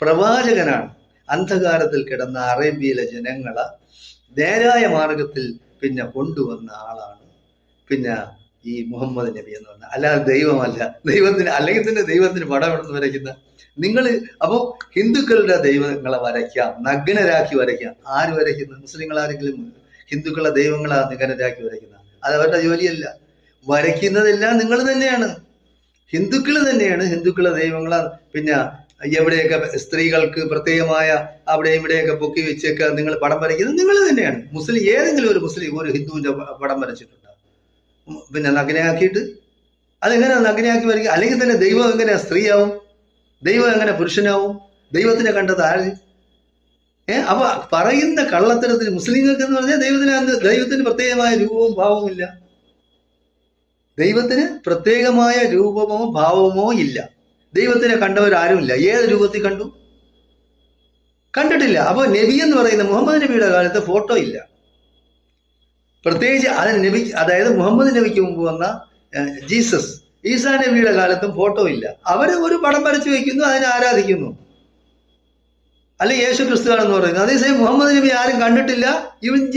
പ്രവാചകനാണ്. അന്ധകാരത്തിൽ കിടന്ന അറേബ്യയിലെ ജനങ്ങളെ നേരായ മാർഗത്തിൽ പിന്നെ കൊണ്ടുവന്ന ആളാണ് പിന്നെ ഈ മുഹമ്മദ് നബി എന്ന് പറഞ്ഞാൽ. അല്ലാതെ ദൈവമല്ല. ദൈവത്തിന് അല്ലെങ്കിൽ തന്നെ ദൈവത്തിന് പടം എടുത്ത് വരയ്ക്കുന്ന നിങ്ങൾ. അപ്പോ ഹിന്ദുക്കളുടെ ദൈവങ്ങളെ വരയ്ക്കാം, നഗ്നരാക്കി വരയ്ക്കാം. ആര് വരയ്ക്കുന്നു? മുസ്ലിങ്ങൾ ആരെങ്കിലും ഹിന്ദുക്കളുടെ ദൈവങ്ങളെ നഗ്നരാക്കി വരയ്ക്കുന്ന? അത് അവരുടെ ജോലിയല്ല. വരയ്ക്കുന്നതെല്ലാം നിങ്ങൾ തന്നെയാണ്, ഹിന്ദുക്കൾ തന്നെയാണ്. ഹിന്ദുക്കളുടെ ദൈവങ്ങളെ പിന്നെ എവിടെയൊക്കെ സ്ത്രീകൾക്ക് പ്രത്യേകമായ അവിടെയും ഇവിടെയൊക്കെ പൊക്കി വെച്ചൊക്കെ നിങ്ങൾ പടം വരയ്ക്കുന്നത് നിങ്ങൾ തന്നെയാണ്. മുസ്ലിം ഏതെങ്കിലും ഒരു മുസ്ലിം ഒരു ഹിന്ദുവിന്റെ പടം വരച്ചിട്ടുണ്ടോ പിന്നെ നഗ്നയാക്കിയിട്ട്? അതെങ്ങനെ നഗ്നയാക്കി വരയ്ക്കുക? അല്ലെങ്കിൽ തന്നെ ദൈവം എങ്ങനെ സ്ത്രീയാവും? ദൈവം എങ്ങനെ പുരുഷനാവും? ദൈവത്തിനെ കണ്ടത് ആര്? അപ്പൊ പറയുന്ന കള്ളത്തരത്തിന് മുസ്ലിങ്ങൾക്ക് എന്ന് പറഞ്ഞാൽ ദൈവത്തിന് പ്രത്യേകമായ രൂപവും ഭാവവും ഇല്ല. ദൈവത്തിന് പ്രത്യേകമായ രൂപമോ ഭാവമോ ഇല്ല. ദൈവത്തിനെ കണ്ടവരാരുമില്ല. ഏത് രൂപത്തിൽ കണ്ടു? കണ്ടിട്ടില്ല. അപ്പൊ നബി എന്ന് പറയുന്ന മുഹമ്മദ് നബിയുടെ കാലത്ത് ഫോട്ടോ ഇല്ല. പ്രത്യേകിച്ച് അതിന് നബി, അതായത് മുഹമ്മദ് നബിക്ക് മുമ്പ് വന്ന ജീസസ്, ഈസാ നബിയുടെ കാലത്തും ഫോട്ടോ ഇല്ല. അവര് ഒരു പടം വരച്ചു വയ്ക്കുന്നു, അതിനെ ആരാധിക്കുന്നു. അല്ലെ യേശു ക്രിസ്തുവാണെന്ന് പറയുന്നത്. അതേസമയം മുഹമ്മദ് നബി ആരും കണ്ടിട്ടില്ല.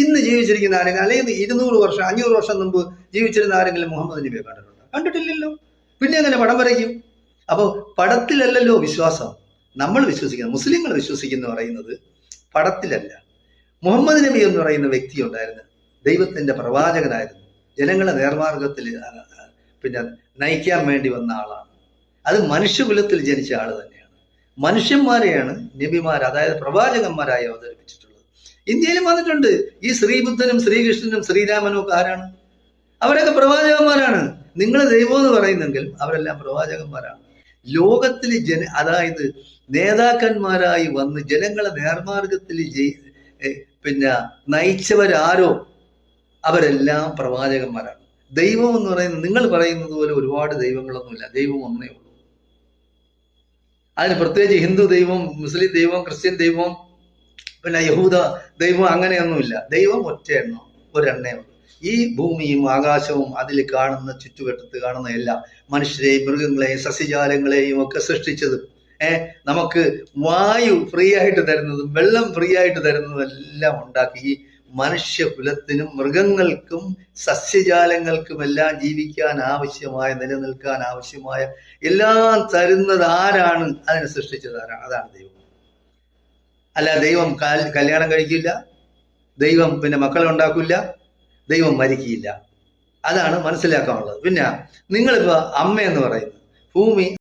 ഇന്ന് ജീവിച്ചിരിക്കുന്ന ആരെങ്കിലും, അല്ലെങ്കിൽ 200 വർഷം 500 വർഷം മുമ്പ് ജീവിച്ചിരുന്ന ആരെങ്കിലും മുഹമ്മദ് നബിയെ കണ്ടിട്ടുണ്ടോ? കണ്ടിട്ടില്ലല്ലോ. പിന്നെ എങ്ങനെ പടം വരയ്ക്കും? അപ്പൊ പടത്തിലല്ലല്ലോ വിശ്വാസം. നമ്മൾ വിശ്വസിക്കുന്നത്, മുസ്ലിങ്ങൾ വിശ്വസിക്കുന്ന പറയുന്നത് പടത്തിലല്ല. മുഹമ്മദ് നബി എന്ന് പറയുന്ന വ്യക്തി ഉണ്ടായിരുന്നു, ദൈവത്തിന്റെ പ്രവാചകനായിരുന്നു, ജനങ്ങളെ നേർമാർഗത്തിൽ പിന്നെ നയിക്കാൻ വേണ്ടി വന്ന ആളാണ്. അത് മനുഷ്യകുലത്തിൽ ജനിച്ച ആള് തന്നെയാണ്. മനുഷ്യന്മാരെയാണ് നബിമാർ, അതായത് പ്രവാചകന്മാരായി അവതരിപ്പിച്ചിട്ടുള്ളത്. ഇന്ത്യയിലും വന്നിട്ടുണ്ട്. ഈ ശ്രീബുദ്ധനും ശ്രീകൃഷ്ണനും ശ്രീരാമനും ഒക്കെ ആരാണ്? അവരൊക്കെ പ്രവാചകന്മാരാണ്. നിങ്ങൾ ദൈവം എന്ന് പറയുന്നെങ്കിൽ അവരെല്ലാം പ്രവാചകന്മാരാണ്. ലോകത്തിൽ അതായത് നേതാക്കന്മാരായി വന്ന് ജനങ്ങളെ നേർമാർഗത്തിൽ പിന്നെ നയിച്ചവരാരോ അവരെല്ലാം പ്രവാചകന്മാരാണ്. ദൈവം എന്ന് പറയുന്നത് നിങ്ങൾ പറയുന്നത് പോലെ ഒരുപാട് ദൈവങ്ങളൊന്നുമില്ല. ദൈവം ഒന്നേ ഉള്ളൂ. അതിന് പ്രത്യേകിച്ച് ഹിന്ദു ദൈവം, മുസ്ലിം ദൈവം, ക്രിസ്ത്യൻ ദൈവം, പിന്നെ യഹൂദ ദൈവം അങ്ങനെയൊന്നുമില്ല. ദൈവം ഒറ്റയെണ്ണം, ഒരെണ്ണേ ഉള്ളൂ. ഈ ഭൂമിയും ആകാശവും അതിൽ കാണുന്ന ചുറ്റുവട്ടത്ത് കാണുന്ന എല്ലാം മനുഷ്യരെയും മൃഗങ്ങളെയും സസ്യജാലങ്ങളെയും ഒക്കെ സൃഷ്ടിച്ചത്, നമുക്ക് വായു ഫ്രീ ആയിട്ട് തരുന്നതും വെള്ളം ഫ്രീ ആയിട്ട് തരുന്നതും എല്ലാം ഉണ്ടാക്കി ഈ മനുഷ്യകുലത്തിനും മൃഗങ്ങൾക്കും സസ്യജാലങ്ങൾക്കും എല്ലാം ജീവിക്കാൻ ആവശ്യമായ, നിലനിൽക്കാൻ ആവശ്യമായ എല്ലാം തരുന്നത് ആരാണ്? അതിനെ സൃഷ്ടിച്ചത് ആരാണ്? അതാണ് ദൈവം. അല്ല ദൈവം കല്യാണം കഴിക്കില്ല, ദൈവം പിന്നെ മക്കളെ ഉണ്ടാക്കില്ല, ദൈവം മരിക്കില്ല. അതാണ് മനസ്സിലാക്കാനുള്ളത്. പിന്നെ നിങ്ങളിപ്പോ അമ്മ എന്ന് പറയുന്നത് ഭൂമി